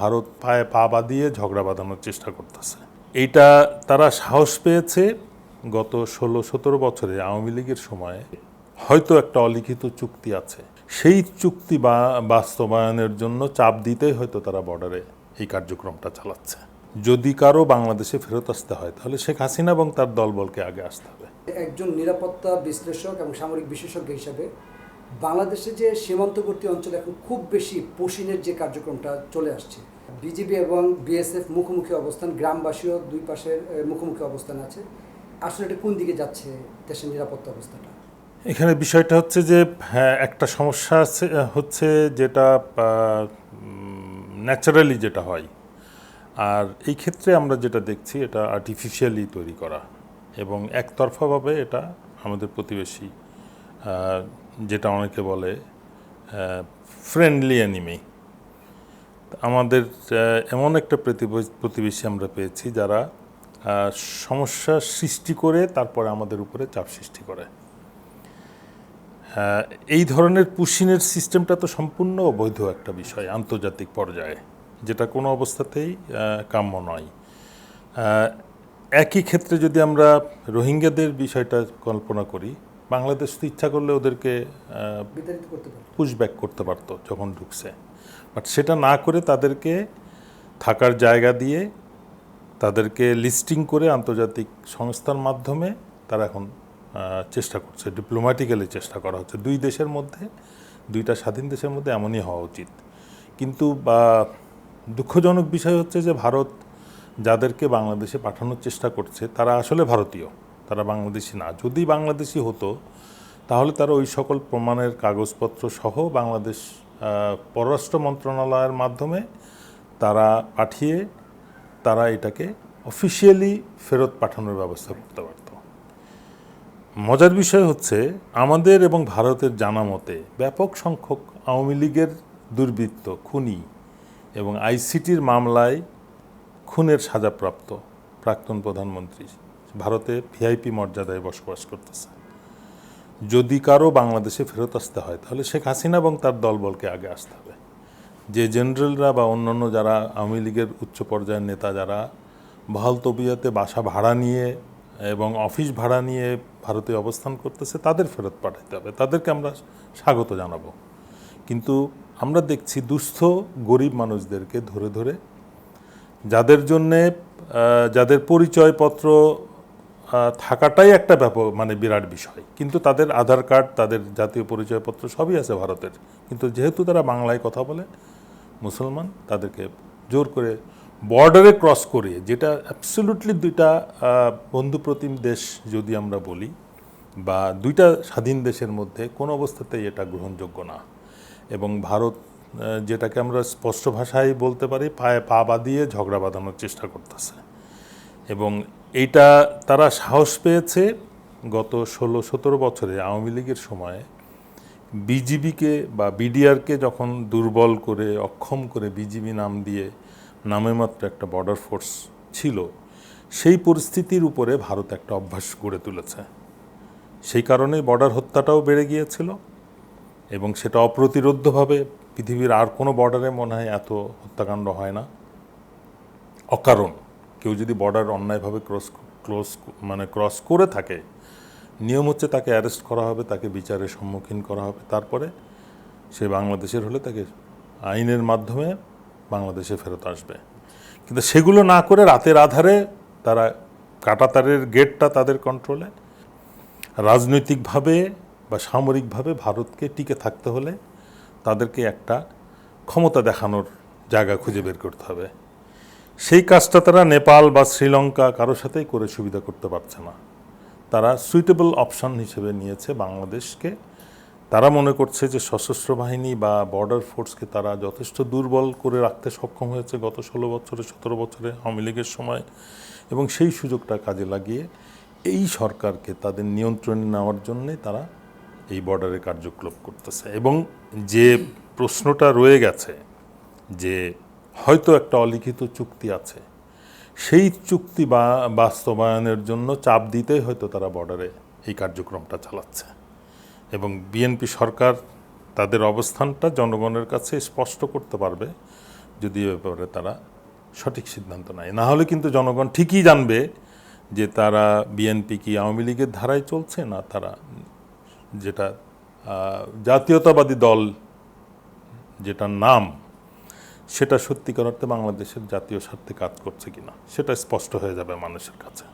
ভারত পায়ে পা বাঁধিয়ে ঝগড়া বাঁধানোর চেষ্টা করতেছে। এইটা তারা সাহস পেয়েছে গত 16-17 বছরে আওয়ামী লীগের সময়ে। হয়তো একটা অলিখিত চুক্তি আছে, সেই চুক্তি বাস্তবায়নের জন্য চাপ দিতেই হয়তো তারা বর্ডারে এই কার্যক্রমটা চালাচ্ছে। যদি কারো বাংলাদেশে ফেরত আসতে হয় তাহলে শেখ হাসিনা এবং তার দলবলকে আগে আসতে হবে। একজন নিরাপত্তা বিশ্লেষক এবং সামরিক বিশেষজ্ঞ হিসাবে বাংলাদেশে যে সীমান্তবর্তী অঞ্চলে এখন খুব বেশি পুশিনের যে কার্যক্রমটা চলে আসছে, বিজিবি এবং বিএসএফ মুখোমুখি অবস্থান, গ্রামবাসীও দুই পাশের মুখোমুখি অবস্থান আছে, আসলে এটা কোন দিকে যাচ্ছে দেশের নিরাপত্তা অবস্থাটা? এখানে বিষয়টা হচ্ছে যে হ্যাঁ, একটা সমস্যা হচ্ছে যেটা ন্যাচারালি যেটা হয়, আর এই ক্ষেত্রে আমরা যেটা দেখছি এটা আর্টিফিশিয়ালি তৈরি করা এবং একতরফাভাবে এটা আমাদের প্রতিবেশী, যেটা অনেকে বলে ফ্রেন্ডলি এনিমি। আমাদের এমন একটা প্রতিবেশী আমরা পেয়েছি যারা সমস্যা সৃষ্টি করে তারপরে আমাদের উপরে চাপ সৃষ্টি করে। এই ধরনের পুশিনের সিস্টেমটা তো সম্পূর্ণ অবৈধ একটা বিষয় আন্তর্জাতিক পর্যায়ে, যেটা কোনো অবস্থাতেই কাম্য নয়। একই ক্ষেত্রে যদি আমরা রোহিঙ্গাদের বিষয়টা কল্পনা করি, বাংলাদেশ তো ইচ্ছা করলে ওদেরকে পুশব্যাক করতে পারতো যখন ঢুকছে, বাট সেটা না করে তাদেরকে থাকার জায়গা দিয়ে তাদেরকে লিস্টিং করে আন্তর্জাতিক সংস্থার মাধ্যমে তারা এখন চেষ্টা করছে, ডিপ্লোম্যাটিক্যালি চেষ্টা করা হচ্ছে। দুই দেশের মধ্যে, দুইটা স্বাধীন দেশের মধ্যে এমনই হওয়া উচিত। কিন্তু দুঃখজনক বিষয় হচ্ছে যে ভারত যাদেরকে বাংলাদেশে পাঠানোর চেষ্টা করছে তারা আসলে ভারতীয়, তারা বাংলাদেশি না। যদি বাংলাদেশি হতো তাহলে তারা ওই সকল প্রমাণের কাগজপত্র সহ বাংলাদেশ পররাষ্ট্র মন্ত্রণালয়ের মাধ্যমে তারা পাঠিয়ে তারা এটাকে অফিসিয়ালি ফেরত পাঠানোর ব্যবস্থা করতে পারত। মজার বিষয় হচ্ছে আমাদের এবং ভারতের জানা মতে ব্যাপক সংখ্যক আওয়ামী লীগের দুর্বৃত্ত, খুনি এবং আইসিটির মামলায় খুনের সাজাপ্রাপ্ত প্রাক্তন প্রধানমন্ত্রী ভারতে ভিআইপি মর্যাদায় বসবাস করতেছে। যদি কারো বাংলাদেশে ফেরত আসতে হয় তাহলে শেখ হাসিনা এবং তার দলবলকে আগে আসতে হবে। যে জেনারেলরা বা অন্যান্য যারা আওয়ামী লীগের উচ্চ পর্যায়ের নেতা যারা বহাল তবিয়তে বাসা ভাড়া নিয়ে এবং অফিস ভাড়া নিয়ে ভারতে অবস্থান করতেছে তাদের ফেরত পাঠাতে হবে, তাদেরকে আমরা স্বাগত জানাবো। কিন্তু আমরা দেখছি দুস্থ গরিব মানুষদেরকে ধরে ধরে, যাদের জন্যে যাদের পরিচয়পত্র থাকাটাই একটা বিরাট বিষয়, কিন্তু তাদের আধার কার্ড, তাদের জাতীয় পরিচয়পত্র সবই আছে ভারতের, কিন্তু যেহেতু তারা বাংলায় কথা বলে, মুসলমান, তাদেরকে জোর করে বর্ডারে ক্রস করে, যেটা অ্যাবসলিউটলি দুইটা বন্ধুপ্রতিম দেশ যদি আমরা বলি বা দুইটা স্বাধীন দেশের মধ্যে কোনো অবস্থাতেই এটা গ্রহণযোগ্য না। এবং ভারত যেটাকে আমরা স্পষ্ট ভাষায় বলতে পারি পায়ে পা বাঁধিয়ে ঝগড়া বাঁধানোর চেষ্টা করতেছে। এবং এইটা তারা সাহস পেয়েছে গত 16-17 বছরে আওয়ামী লীগের সময়ে। বিজিবিকে বা বিডিআরকে যখন দুর্বল করে, অক্ষম করে বিজিবি নাম দিয়ে নামে মাত্র একটা বর্ডার ফোর্স ছিল, সেই পরিস্থিতির উপরে ভারত একটা অভ্যাস গড়ে তুলেছে। সেই কারণেই বর্ডার হত্যাটাও বেড়ে গিয়েছিল এবং সেটা অপ্রতিরোধ্যভাবে পৃথিবীর আর কোনো বর্ডারে মনে হয় এত হত্যাকাণ্ড হয় না। অকারণ কেউ যদি বর্ডার অন্যায়ভাবে ক্রস করে থাকে, নিয়ম হচ্ছে তাকে অ্যারেস্ট করা হবে, তাকে বিচারের সম্মুখীন করা হবে, তারপরে সে বাংলাদেশের হলে তাকে আইনের মাধ্যমে বাংলাদেশে ফেরত আসবে। কিন্তু সেগুলো না করে রাতের আধারে তারা কাঁটাতারের গেটটা তাদের কন্ট্রোলে, রাজনৈতিকভাবে বা সামরিকভাবে ভারতকে টিকে থাকতে হলে তাদেরকে একটা ক্ষমতা দেখানোর জায়গা খুঁজে বের করতে হবে। সেই কাজটা তারা নেপাল বা শ্রীলঙ্কা কারোর সাথেই করে সুবিধা করতে পারছে না। তারা সুইটেবল অপশন হিসেবে নিয়েছে বাংলাদেশকে। তারা মনে করছে যে সশস্ত্র বাহিনী বা বর্ডার ফোর্সকে তারা যথেষ্ট দুর্বল করে রাখতে সক্ষম হয়েছে গত 16 বছরে 17 বছরে আওয়ামী লীগের সময়, এবং সেই সুযোগটা কাজে লাগিয়ে এই সরকারকে তাদের নিয়ন্ত্রণে নেওয়ার জন্যে তারা এই বর্ডারে কার্যকলাপ করতেছে। এবং যে প্রশ্নটা রয়ে গেছে যে হয়তো একটা অলিখিত চুক্তি আছে, সেই চুক্তি বাস্তবায়নের জন্য চাপ দিতেই হয়তো তারা বর্ডারে এই কার্যক্রমটা চালাচ্ছে। এবং বিএনপি সরকার তাদের অবস্থানটা জনগণের কাছে স্পষ্ট করতে পারবে যদি এ ব্যাপারে তারা সঠিক সিদ্ধান্ত নেয়। না হলে কিন্তু জনগণ ঠিকই জানবে যে তারা বিএনপি কি আওয়ামী লীগের ধারায় চলছে, না তারা যেটা জাতীয়তাবাদী দল যেটার নাম, সেটা সত্যিকার অর্থে বাংলাদেশের জাতীয় স্বার্থে কাজ করছে কিনা সেটা স্পষ্ট হয়ে যাবে মানুষের কাছে।